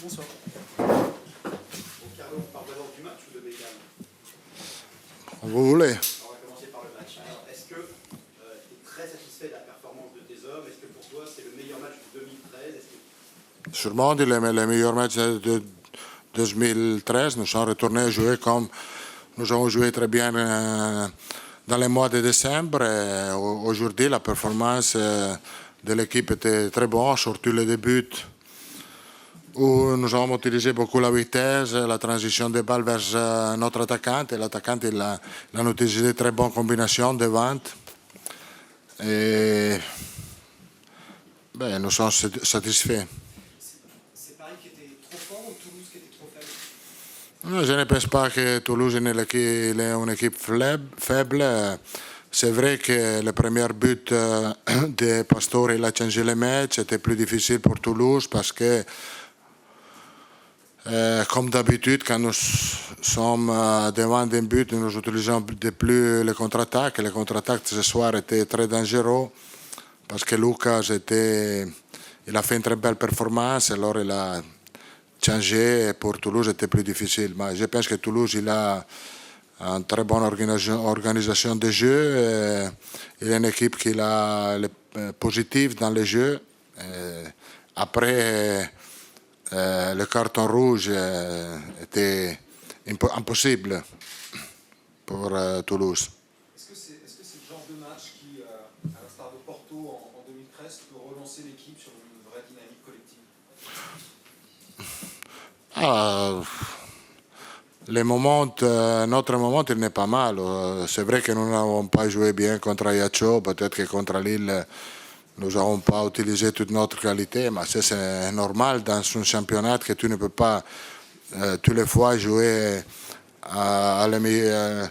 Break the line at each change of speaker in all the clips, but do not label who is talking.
Bonsoir.
Bon, Carlo, on parle d'abord du match ou de Beckham?
Vous voulez.
On va commencer par le match. Alors, est-ce que tu es très satisfait de la performance de tes hommes? Est-ce que pour toi, c'est le meilleur match de 2013?
Sûrement, le meilleur match de 2013, nous sommes retournés jouer comme nous avons joué très bien dans les mois de décembre. Et aujourd'hui, la performance de l'équipe était très bonne, surtout le début où nous avons utilisé beaucoup la vitesse, la transition de balle vers notre attaquant. Et l'attaquant, il a utilisé très bonne combinaison devant. Et nous sommes satisfaits.
C'est Paris qui était trop fort ou Toulouse qui était trop faible?
Non, je ne pense pas que Toulouse est une équipe faible. C'est vrai que le premier but de Pastore, il a changé le match. C'était plus difficile pour Toulouse parce que, comme d'habitude, quand nous sommes devant un but, nous utilisons de plus les contre-attaques. Les contre-attaques ce soir étaient très dangereux parce que Lucas il a fait une très belle performance. Alors il a changé et pour Toulouse c'était plus difficile. Mais je pense que Toulouse il a une très bonne organisation de jeu. Il a une équipe qui est positive dans les jeux. Après, le carton rouge était impossible pour Toulouse.
Est-ce que c'est le genre de match qui, à l'instar de Porto en 2013, peut relancer l'équipe sur une vraie dynamique collective?
Notre moment, il n'est pas mal. C'est vrai que nous n'avons pas joué bien contre Ajaccio. Peut-être que contre Lille, nous n'avons pas utilisé toute notre qualité. Mais c'est normal dans un championnat que tu ne peux pas tous les fois jouer à les meilleurs.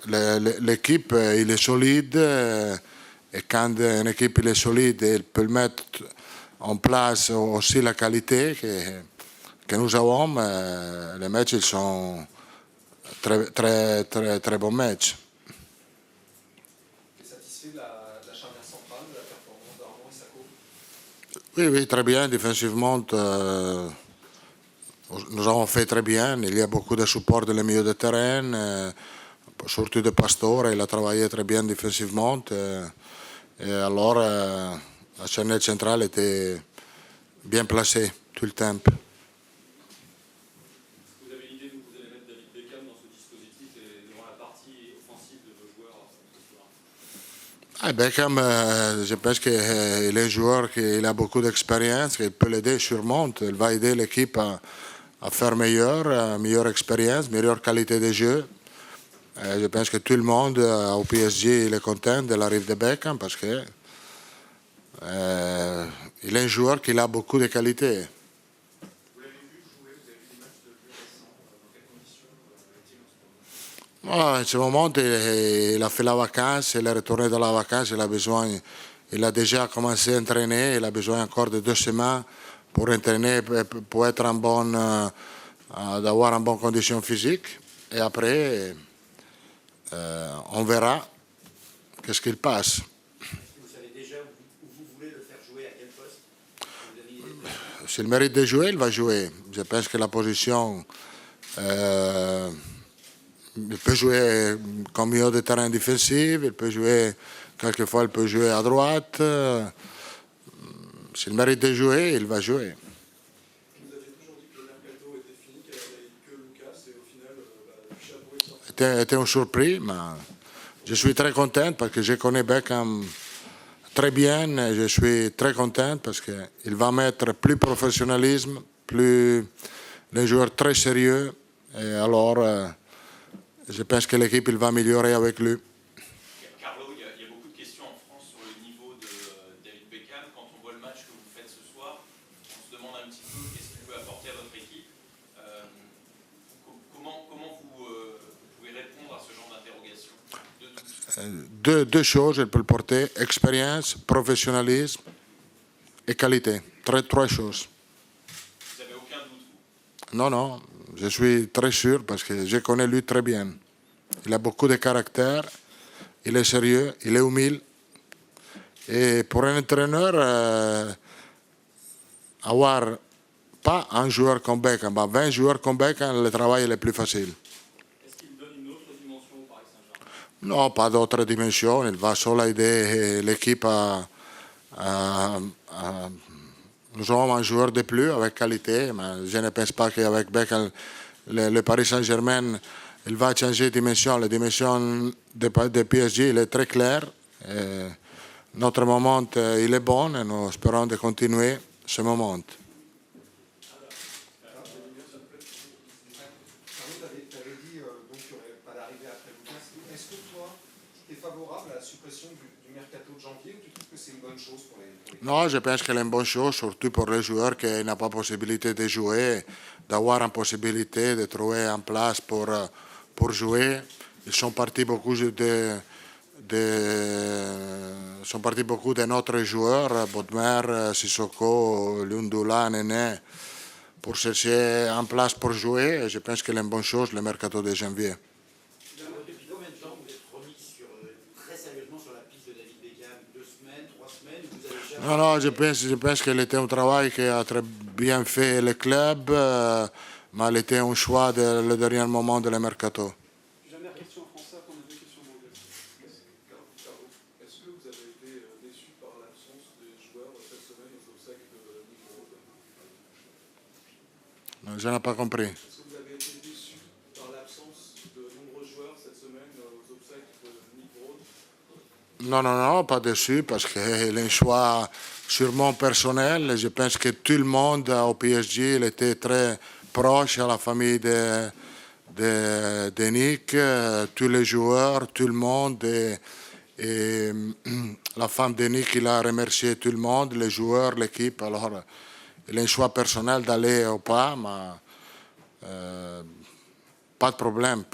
L'équipe, il est solide. Et quand une équipe il est solide, elle peut mettre en place aussi la qualité que nous avons. Les matchs ils sont très, très, très, très bons matchs.
Tu es satisfait de la charnière centrale, de la performance d'Armand et Sacco?
Oui, très bien. Défensivement, nous avons fait très bien. Il y a beaucoup de support dans le milieu de terrain, surtout de Pastore. Il a travaillé très bien défensivement. Et alors, la charnière centrale était bien placée tout le temps.
Vous avez l'idée d'où vous allez mettre David Beckham dans ce dispositif et dans la partie offensive de vos joueurs ce soir?
Beckham, je pense qu'il est un joueur qui a beaucoup d'expérience, qu'il peut l'aider sûrement. Il va aider l'équipe à faire meilleure expérience, meilleure qualité de jeu. Je pense que tout le monde au PSG il est content de l'arrivée de Beckham parce que il est un joueur qui a beaucoup de qualités.
Vous l'avez vu jouer, vous avez vu des matchs de plus récents. Dans quelles conditions est-il en ce moment?
En ce moment, il a fait la vacance, il est retourné de la vacance, il a déjà commencé à entraîner, il a besoin encore de 2 semaines pour entraîner, pour être d'avoir une bonne condition physique. Et après, on verra qu'est-ce qu'il passe.
Vous savez déjà où vous voulez le faire jouer, à quel poste? Vous avez une idée?
S'il mérite de jouer, il va jouer. Je pense que la position, il peut jouer comme milieu de terrain défensif, il peut jouer, quelquefois il peut jouer à droite. S'il mérite de jouer, il va jouer.
Vous aviez toujours dit que le mercato était fini, qu'il n'y avait que Lucas, et au final, Chabot est sorti.
C'était une surprise, mais je suis très content parce que je connais Beckham très bien. Je suis très content parce qu'il va mettre plus de professionnalisme, plus les joueurs très sérieux. Et alors, je pense que l'équipe il va améliorer avec lui.
Carlo, il y a beaucoup de questions en France sur le niveau de David Beckham. Quand on voit le match que vous faites ce soir, on se demande un petit peu qu'est-ce qu'il peut apporter à votre équipe. Comment vous pouvez répondre à ce genre d'interrogation de tous?
Deux choses, il peut le porter, expérience, professionnalisme et qualité. Trois choses.
Vous n'avez aucun doute, vous?
Non, je suis très sûr parce que je connais lui très bien. Il a beaucoup de caractère il est sérieux, il est humble. Et pour un entraîneur, avoir pas un joueur comme Beckham, mais 20 joueurs comme Beckham, le travail est le plus facile.
Est-ce qu'il donne une autre dimension au Paris Saint-Germain?
Non, pas d'autre dimension. Il va solo aider l'équipe nous avons un joueur de plus avec qualité, mais je ne pense pas qu'avec Beckham, le Paris Saint-Germain, il va changer de dimension. La dimension de PSG, il est très claire. Notre moment, il est bon et nous espérons de continuer ce moment.
Tu avais dit donc qu'il n'y aurait pas d'arrivée après Lucas. Est-ce que toi, tu es favorable à la suppression du mercato de janvier ou tu trouves que c'est une bonne chose pour les
Non, je pense que c'est une bonne chose, surtout pour les joueurs qui n'ont pas possibilité de jouer, d'avoir une possibilité de trouver une place pour jouer. Ils sont partis beaucoup de notre joueurs, Bodmer, Sissoko, Lundula, Néné, pour chercher une place pour jouer. Et je pense que c'est une bonne chose, le mercato de janvier.
Depuis combien de temps vous êtes remis très sérieusement sur la piste de David Beckham? 2 semaines, 3 semaines? Vous avez déjà...
Non, je pense qu'il était un travail qui a très bien fait le club, mais il était un choix de le dernier moment de le mercato.
Jamais question en français, on a deux questions en anglais.
Est-ce que vous avez été déçu par l'absence des joueurs cette semaine aux obsèques de Nick Rowe?
Je n'ai pas compris.
Est-ce que vous avez été déçu par l'absence de nombreux joueurs cette semaine aux obsèques de Nick Rowe?
Non, pas déçu, parce qu'il est un choix sûrement personnel. Je pense que tout le monde au PSG il était très proche à la famille de Nick, tous les joueurs, tout le monde. Et la femme de Nick, il a remercié tout le monde, les joueurs, l'équipe. Alors, il a un choix personnel d'aller ou pas, mais pas de problème.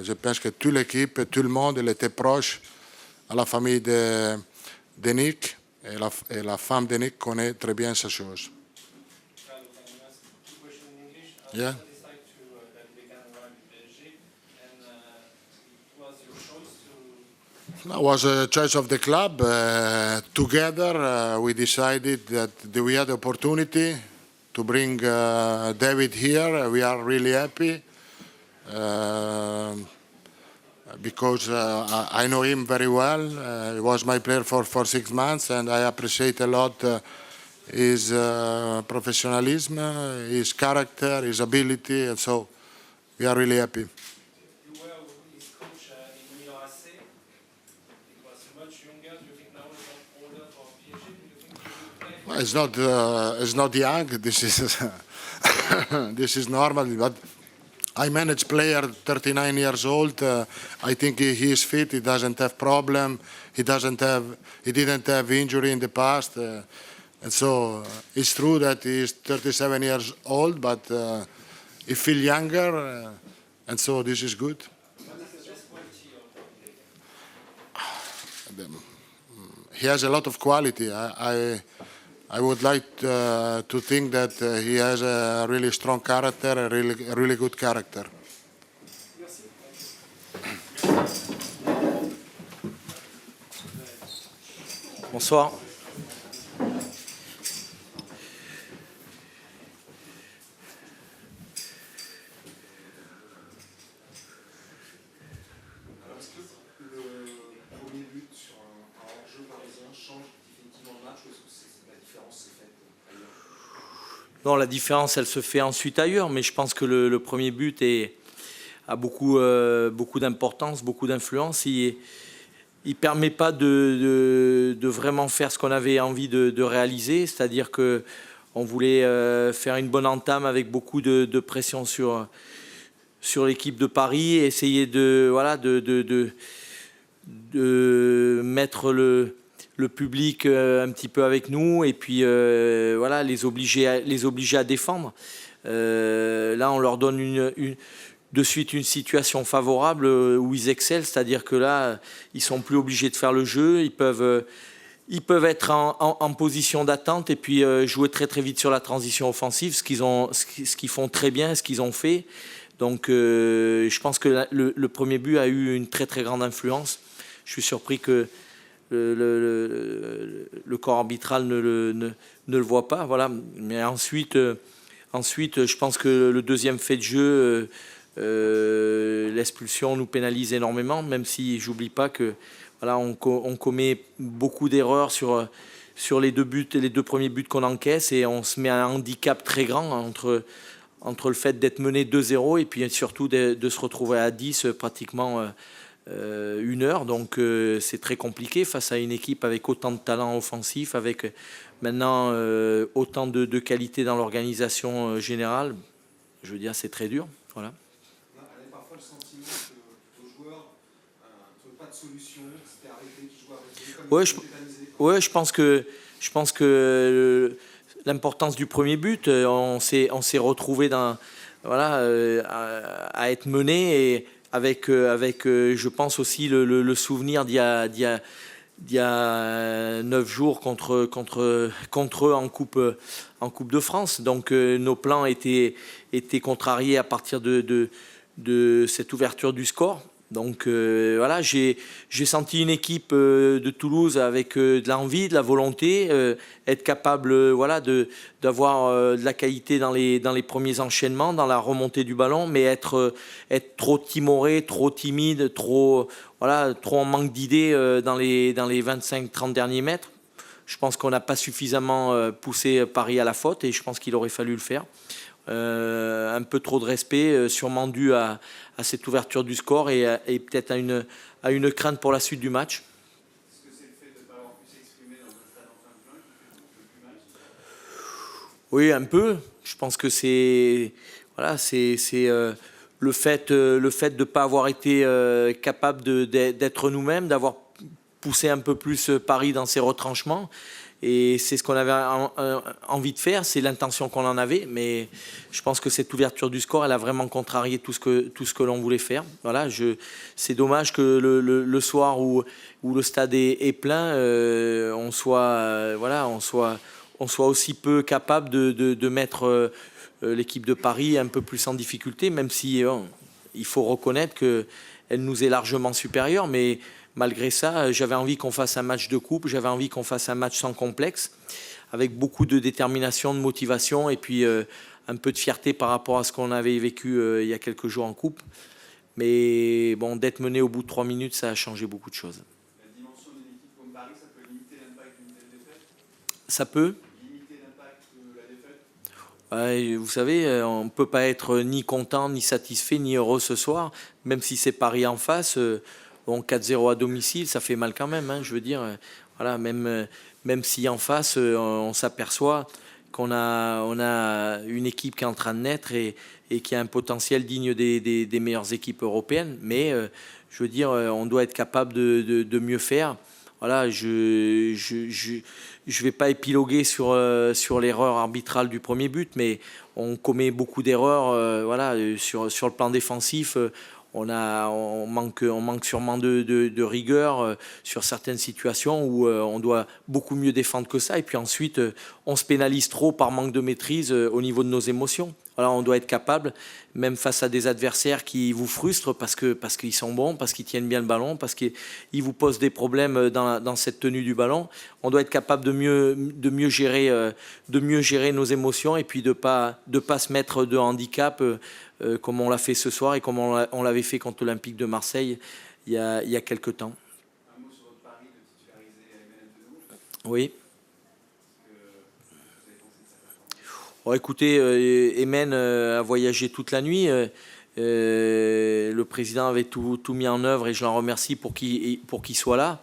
Je pense que toute l'équipe, tout le monde, il était proche à la famille de Nick. Et la femme de Nick connaît très bien ces choses. Yeah. It was a choice of the club. Together, we decided that we had the opportunity to bring David here. We are really happy because I know him very well. He was my player for 6 months, and I appreciate a lot his professionalism, his character, his ability, and so we are really happy.
You were his coach in Milan AC. It was much younger. Do you think now he's older for PSG? Do you think he will play?
Well, it's not young. This is this is normal. But I manage player 39 years old. I think he is fit. He doesn't have problem. He didn't have injury in the past. And so it's true that he is 37 years old, but he feels younger, and so this is good. He has a lot of quality. I would like to think that he has a really strong character, a really good character.
Bonsoir.
Alors, est-ce que le premier but sur un hors-jeu parisien change définitivement le match ou est-ce que la différence s'est faite ailleurs?
Non, la différence, elle se fait ensuite ailleurs, mais je pense que le premier but a beaucoup d'importance, beaucoup d'influence. Il ne permet pas de vraiment faire ce qu'on avait envie de réaliser, c'est-à-dire qu'on voulait faire une bonne entame avec beaucoup de pression sur l'équipe de Paris, essayer de mettre le public un petit peu avec nous et puis les obliger à défendre. Là, on leur donne de suite une situation favorable où ils excellent, c'est-à-dire que là, ils sont plus obligés de faire le jeu, ils peuvent être en position d'attente et puis jouer très très vite sur la transition offensive, ce qu'ils font très bien, ce qu'ils ont fait. Donc je pense que le premier but a eu une très très grande influence. je suis surpris que le corps arbitral ne le voit pas. Voilà. Mais ensuite, je pense que le deuxième fait de jeu, l'expulsion nous pénalise énormément, même si j'oublie pas que voilà, on commet beaucoup d'erreurs sur les deux premiers buts qu'on encaisse, et on se met un handicap très grand entre le fait d'être mené 2-0 et puis surtout de se retrouver à 10 pratiquement une heure. Donc c'est très compliqué face à une équipe avec autant de talent offensif, avec maintenant autant de qualité dans l'organisation générale. Je veux dire, c'est très dur. Voilà.
On a parfois le sentiment que vos joueurs ne trouvent pas de solution, c'était arrêté, qu'ils jouent arrêté.
Ouais, je pense que l'importance du premier but, on s'est retrouvé à être mené, et avec je pense aussi le souvenir d'il y a 9 jours contre eux en Coupe de France. Donc nos plans étaient contrariés à partir de cette ouverture du score. Donc voilà, j'ai senti une équipe de Toulouse avec de l'envie, de la volonté, être capable d'avoir de la qualité dans les premiers enchaînements, dans la remontée du ballon, mais être trop timoré, trop timide, trop en manque d'idées dans les 25-30 derniers mètres. Je pense qu'on n'a pas suffisamment poussé Paris à la faute, et je pense qu'il aurait fallu le faire. Un peu trop de respect, sûrement dû à cette ouverture du score, et peut-être à une crainte pour la suite du match.
Est-ce que c'est le fait de ne pas avoir pu s'exprimer dans un stade en plein plein qui fait le plus mal?
Oui, un peu. Je pense que c'est le fait de ne pas avoir été capable d'être nous-mêmes, d'avoir poussé un peu plus Paris dans ses retranchements. Et c'est ce qu'on avait envie de faire, c'est l'intention qu'on en avait, mais je pense que cette ouverture du score, elle a vraiment contrarié tout ce que l'on voulait faire. Voilà, c'est dommage que le soir où le stade est plein, on soit aussi peu capable de mettre l'équipe de Paris un peu plus en difficulté, même si il faut reconnaître qu'elle nous est largement supérieure, mais malgré ça, j'avais envie qu'on fasse un match de coupe, j'avais envie qu'on fasse un match sans complexe, avec beaucoup de détermination, de motivation, et puis un peu de fierté par rapport à ce qu'on avait vécu il y a quelques jours en coupe. Mais bon, d'être mené au bout de 3 minutes, ça a changé beaucoup de choses.
La dimension d'une équipe comme Paris, ça peut limiter l'impact d'une telle défaite?
Ça peut
Limiter l'impact de la défaite?
Vous savez, on ne peut pas être ni content, ni satisfait, ni heureux ce soir, même si c'est Paris en face. Bon, 4-0 à domicile, ça fait mal quand même. Je veux dire, voilà, même si en face, on s'aperçoit qu'on a une équipe qui est en train de naître et qui a un potentiel digne des meilleures équipes européennes. Mais je veux dire, on doit être capable de mieux faire. Voilà, je vais pas épiloguer sur l'erreur arbitrale du premier but, mais on commet beaucoup d'erreurs. Voilà, sur le plan défensif. On manque sûrement de rigueur sur certaines situations où on doit beaucoup mieux défendre que ça. Et puis ensuite, on se pénalise trop par manque de maîtrise au niveau de nos émotions. Alors on doit être capable, même face à des adversaires qui vous frustrent parce qu'ils sont bons, parce qu'ils tiennent bien le ballon, parce qu'ils vous posent des problèmes dans cette tenue du ballon. On doit être capable de mieux gérer nos émotions, et puis de pas se mettre de handicap comme on l'a fait ce soir et comme on l'avait fait contre l'Olympique de Marseille il y a quelques temps.
Un mot sur votre pari de titulariser Emmanuel Denot.
Oui.
Vous avez pensé de sa performance?
Écoutez, Emen a voyagé toute la nuit. Le président avait tout mis en œuvre, et je l'en remercie pour qu'il soit là.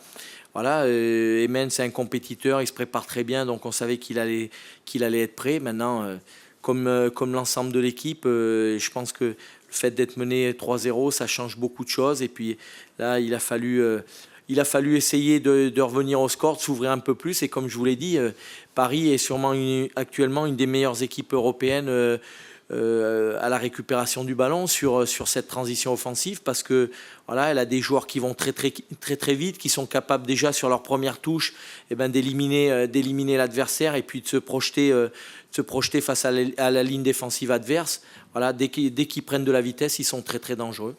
Voilà, Emen, c'est un compétiteur, il se prépare très bien, donc on savait qu'il allait être prêt. Maintenant, comme l'ensemble de l'équipe, je pense que le fait d'être mené 3-0, ça change beaucoup de choses. Et puis là, il a fallu essayer de revenir au score, de s'ouvrir un peu plus. Et comme je vous l'ai dit, Paris est sûrement actuellement une des meilleures équipes européennes à la récupération du ballon sur cette transition offensive, parce que voilà, elle a des joueurs qui vont très vite, qui sont capables déjà sur leur première touche d'éliminer l'adversaire, et puis de se projeter face à la ligne défensive adverse. Voilà, dès qu'ils prennent de la vitesse, ils sont très dangereux.